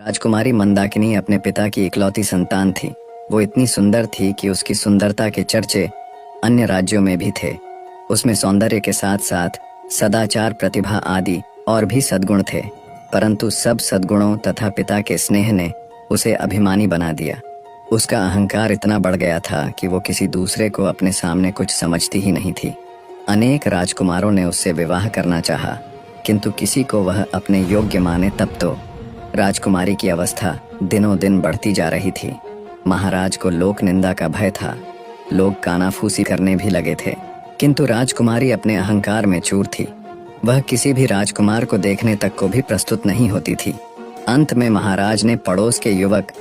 राजकुमारी मंदाकिनी अपने पिता की इकलौती संतान थी। वो इतनी सुंदर थी कि उसकी सुंदरता के चर्चे अन्य राज्यों में भी थे। उसमें सौंदर्य के साथ साथ सदाचार, प्रतिभा आदि और भी सद्गुण थे, परंतु सब सद्गुणों तथा पिता के स्नेह ने उसे अभिमानी बना दिया। उसका अहंकार इतना बढ़ गया था कि वो किसी दूसरे को अपने सामने कुछ समझती ही नहीं थी। अनेक राजकुमारों ने उससे विवाह करना चाहा, किंतु किसी को वह अपने योग्य माने तब तो। राजकुमारी की अवस्था दिनों दिन बढ़ती जा रही थी। महाराज को लोक निंदा का भय था। लोग कानाफूसी करने भी लगे थे, किंतु राजकुमारी अपने अहंकार में चूर थी। वह किसी भी राजकुमार को देखने तक को भी प्रस्तुत नहीं होती थी। अंत में महाराज ने पड़ोस के युवक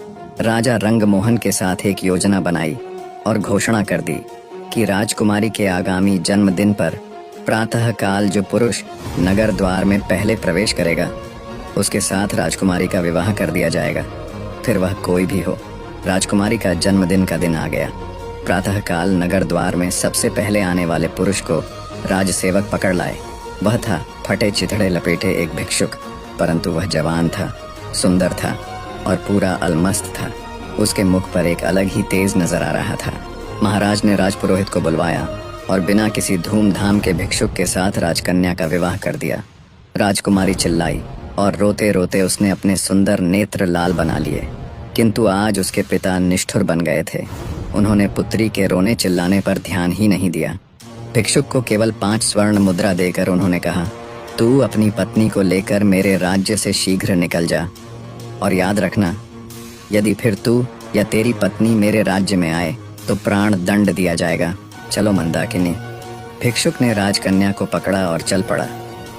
राजा रंगमोहन के साथ एक योजना बनाई और घोषणा कर दी कि राजकुमारी के आगामी जन्मदिन पर प्रातः काल जो पुरुष नगर द्वार में पहले प्रवेश करेगा, उसके साथ राजकुमारी का विवाह कर दिया जाएगा, फिर वह कोई भी हो। राजकुमारी का जन्मदिन का दिन आ गया। प्रातःकाल नगर द्वार में सबसे पहले आने वाले पुरुष को राजसेवक पकड़ लाए। वह था फटे चिथड़े लपेटे एक भिक्षुक, परंतु वह जवान था, सुंदर था और पूरा अलमस्त था। उसके मुख पर एक अलग ही तेज नजर आ रहा था। महाराज ने राजपुरोहित को बुलवाया और बिना किसी धूमधाम के भिक्षुक के साथ राजकन्या का विवाह कर दिया। राजकुमारी चिल्लाई और रोते रोते उसने अपने सुंदर नेत्र लाल बना लिए, किंतु आज उसके पिता निष्ठुर बन गए थे। उन्होंने पुत्री के रोने चिल्लाने पर ध्यान ही नहीं दिया। भिक्षुक को केवल 5 स्वर्ण मुद्रा देकर उन्होंने कहा, तू अपनी पत्नी को लेकर मेरे राज्य से शीघ्र निकल जा, और याद रखना, यदि फिर तू या तेरी पत्नी मेरे राज्य में आए तो प्राण दंड दिया जाएगा। चलो मंदाकिनी। भिक्षुक ने राजकन्या को पकड़ा और चल पड़ा।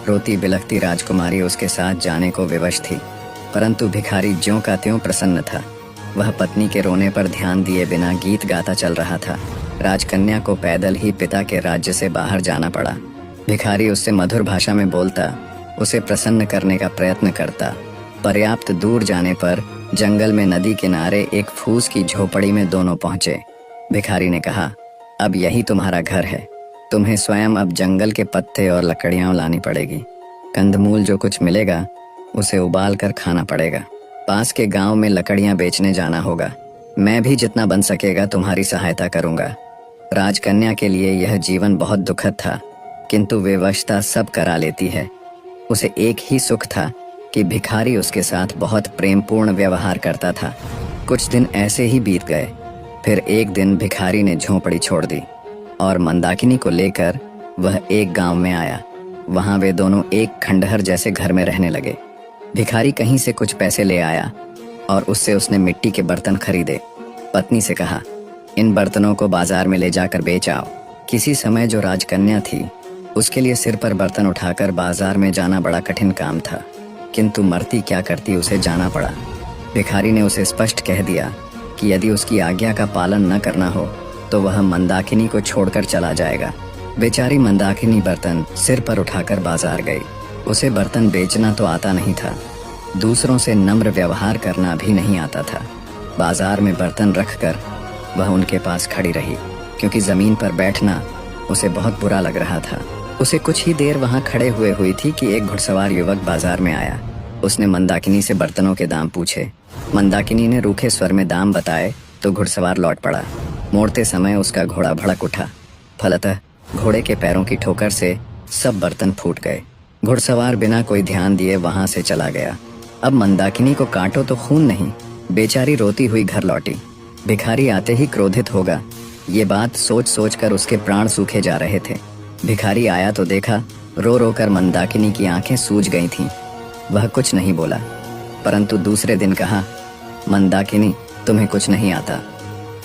रोती बिलखती राजकुमारी उसके साथ जाने को विवश थी, परंतु भिखारी ज्यों का त्यों प्रसन्न था। वह पत्नी के रोने पर ध्यान दिए बिना गीत गाता चल रहा था। राजकन्या को पैदल ही पिता के राज्य से बाहर जाना पड़ा। भिखारी उससे मधुर भाषा में बोलता, उसे प्रसन्न करने का प्रयत्न करता। पर्याप्त दूर जाने पर जंगल में नदी किनारे एक फूस की झोपड़ी में दोनों पहुंचे। भिखारी ने कहा, अब यही तुम्हारा घर है। तुम्हें स्वयं अब जंगल के पत्ते और लकड़ियां लानी पड़ेगी। कंदमूल जो कुछ मिलेगा उसे उबाल कर खाना पड़ेगा। पास के गांव में लकड़ियां बेचने जाना होगा। मैं भी जितना बन सकेगा तुम्हारी सहायता करूंगा। राजकन्या के लिए यह जीवन बहुत दुखद था, किंतु विवशता सब करा लेती है। उसे एक ही सुख था कि भिखारी उसके साथ बहुत प्रेमपूर्ण व्यवहार करता था। कुछ दिन ऐसे ही बीत गए। फिर एक दिन भिखारी ने झोंपड़ी छोड़ दी और मंदाकिनी को लेकर वह एक गांव में आया। वहां वे दोनों एक खंडहर जैसे घर में रहने लगे। भिखारी कहीं से कुछ पैसे ले आया और उससे उसने मिट्टी के बर्तन खरीदे। पत्नी से कहा, इन बर्तनों को बाजार में ले जाकर बेच आओ। किसी समय जो राजकन्या थी, उसके लिए सिर पर बर्तन उठाकर बाजार में जाना बड़ा कठिन काम था, किंतु मरती क्या करती, उसे जाना पड़ा। भिखारी ने उसे स्पष्ट कह दिया कि यदि उसकी आज्ञा का पालन न करना हो तो वह मंदाकिनी को छोड़कर चला जाएगा। बेचारी मंदाकिनी बर्तन सिर पर उठाकर बाजार गई। उसे बर्तन बेचना तो आता नहीं था, दूसरों से नम्र व्यवहार करना भी नहीं आता था। बाजार में बर्तन रखकर वह उनके पास खड़ी रही, क्योंकि जमीन पर बैठना उसे बहुत बुरा लग रहा था। उसे कुछ ही देर वहां खड़े हुए हुई थी कि एक घुड़सवार युवक बाजार में आया। उसने मंदाकिनी से बर्तनों के दाम पूछे। मंदाकिनी ने रूखे स्वर में दाम बताए तो घुड़सवार लौट पड़ा। मोड़ते समय उसका घोड़ा भड़क उठा। फलतः घोड़े के पैरों की ठोकर से सब बर्तन फूट गए। घुड़सवार बिना कोई ध्यान दिए वहां से चला गया। अब मंदाकिनी को काटो तो खून नहीं। बेचारी रोती हुई घर लौटी। भिखारी आते ही क्रोधित होगा, ये बात सोच सोच कर उसके प्राण सूखे जा रहे थे। भिखारी आया तो देखा, रो रो कर मंदाकिनी की आंखें सूज गई थीं। वह कुछ नहीं बोला, परंतु दूसरे दिन कहा, मंदाकिनी, तुम्हें कुछ नहीं आता।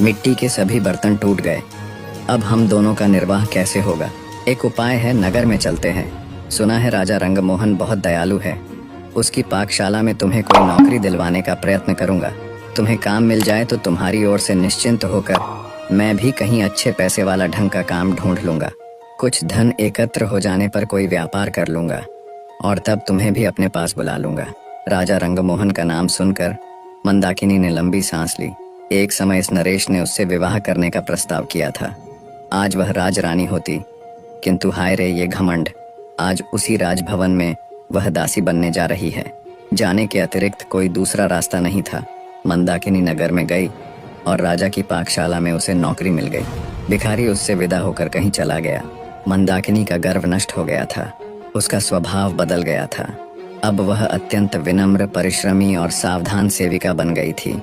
मिट्टी के सभी बर्तन टूट गए। अब हम दोनों का निर्वाह कैसे होगा? एक उपाय है, नगर में चलते हैं। सुना है राजा रंगमोहन बहुत दयालु है। उसकी पाकशाला में तुम्हें कोई नौकरी दिलवाने का प्रयत्न करूंगा। तुम्हें काम मिल जाए तो तुम्हारी ओर से निश्चिंत होकर मैं भी कहीं अच्छे पैसे वाला ढंग का काम ढूंढ लूंगा। कुछ धन एकत्र हो जाने पर कोई व्यापार कर लूंगा और तब तुम्हें भी अपने पास बुला लूंगा। राजा रंगमोहन का नाम सुनकर मंदाकिनी ने लंबी सांस ली। एक समय इस नरेश ने उससे विवाह करने का प्रस्ताव किया था। आज वह राजरानी होती, किंतु हाय रे ये घमंड, आज उसी राजभवन में वह दासी बनने जा रही है। जाने के अतिरिक्त कोई दूसरा रास्ता नहीं था। मंदाकिनी नगर में गई और राजा की पाकशाला में उसे नौकरी मिल गई। भिखारी उससे विदा होकर कहीं चला गया। मंदाकिनी का गर्व नष्ट हो गया था, उसका स्वभाव बदल गया था। अब वह अत्यंत विनम्र, परिश्रमी और सावधान सेविका बन गई थी।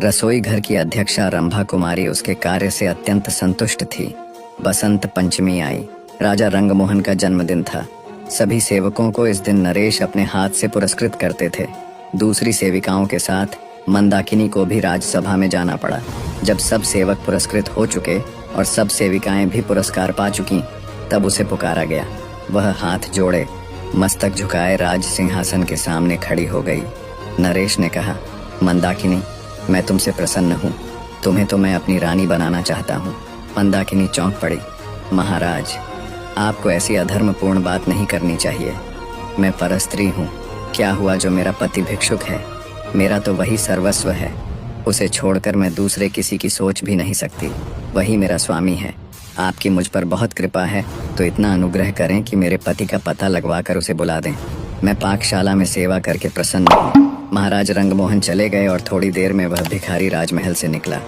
रसोई घर की अध्यक्षा रंभा कुमारी उसके कार्य से अत्यंत संतुष्ट थी। बसंत पंचमी आई। राजा रंगमोहन का जन्मदिन था। सभी सेवकों को इस दिन नरेश अपने हाथ से पुरस्कृत करते थे। दूसरी सेविकाओं के साथ मंदाकिनी को भी राजसभा में जाना पड़ा। जब सब सेवक पुरस्कृत हो चुके और सब सेविकाएं भी पुरस्कार पा चुकी, तब उसे पुकारा गया। वह हाथ जोड़े, मस्तक झुकाए राज सिंहासन के सामने खड़ी हो गई। नरेश ने कहा, मंदाकिनी, मैं तुमसे प्रसन्न हूँ। तुम्हें तो मैं अपनी रानी बनाना चाहता हूँ। मंदाकिनी चौंक पड़ी। महाराज, आपको ऐसी अधर्मपूर्ण बात नहीं करनी चाहिए। मैं परस्त्री हूँ। क्या हुआ जो मेरा पति भिक्षुक है? मेरा तो वही सर्वस्व है। उसे छोड़कर मैं दूसरे किसी की सोच भी नहीं सकती। वही मेरा स्वामी है। आपकी मुझ पर बहुत कृपा है, तो इतना अनुग्रह करें कि मेरे पति का पता लगवा कर उसे बुला दें। मैं पाकशाला में सेवा करके प्रसन्न हूँ। महाराज रंगमोहन चले गए और थोड़ी देर में वह भिखारी राजमहल से निकला।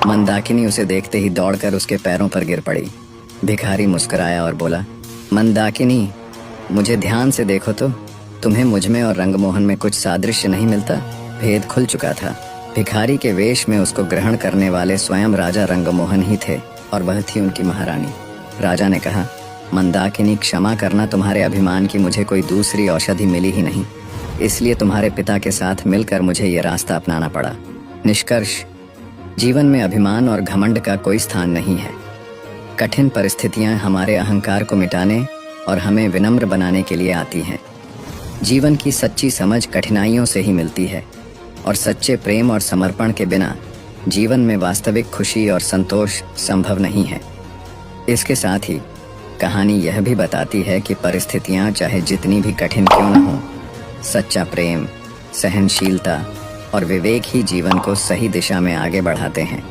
मंदाकिनी उसे देखते ही दौड़कर उसके पैरों पर गिर पड़ी। भिखारी मुस्कुराया और बोला, मंदाकिनी, मुझे ध्यान से देखो तो तुम्हें मुझमें और रंगमोहन में कुछ सादृश्य नहीं मिलता? भेद खुल चुका था। भिखारी के वेश में उसको ग्रहण करने वाले स्वयं राजा रंगमोहन ही थे और वह थी उनकी महारानी। राजा ने कहा, मंदाकिनी, क्षमा करना, तुम्हारे अभिमान की मुझे कोई दूसरी औषधि मिली ही नहीं, इसलिए तुम्हारे पिता के साथ मिलकर मुझे ये रास्ता अपनाना पड़ा। निष्कर्ष, जीवन में अभिमान और घमंड का कोई स्थान नहीं है। कठिन परिस्थितियां हमारे अहंकार को मिटाने और हमें विनम्र बनाने के लिए आती हैं। जीवन की सच्ची समझ कठिनाइयों से ही मिलती है और सच्चे प्रेम और समर्पण के बिना जीवन में वास्तविक खुशी और संतोष संभव नहीं है। इसके साथ ही कहानी यह भी बताती है कि परिस्थितियां चाहे जितनी भी कठिन क्यों न हो, सच्चा प्रेम, सहनशीलता और विवेक ही जीवन को सही दिशा में आगे बढ़ाते हैं।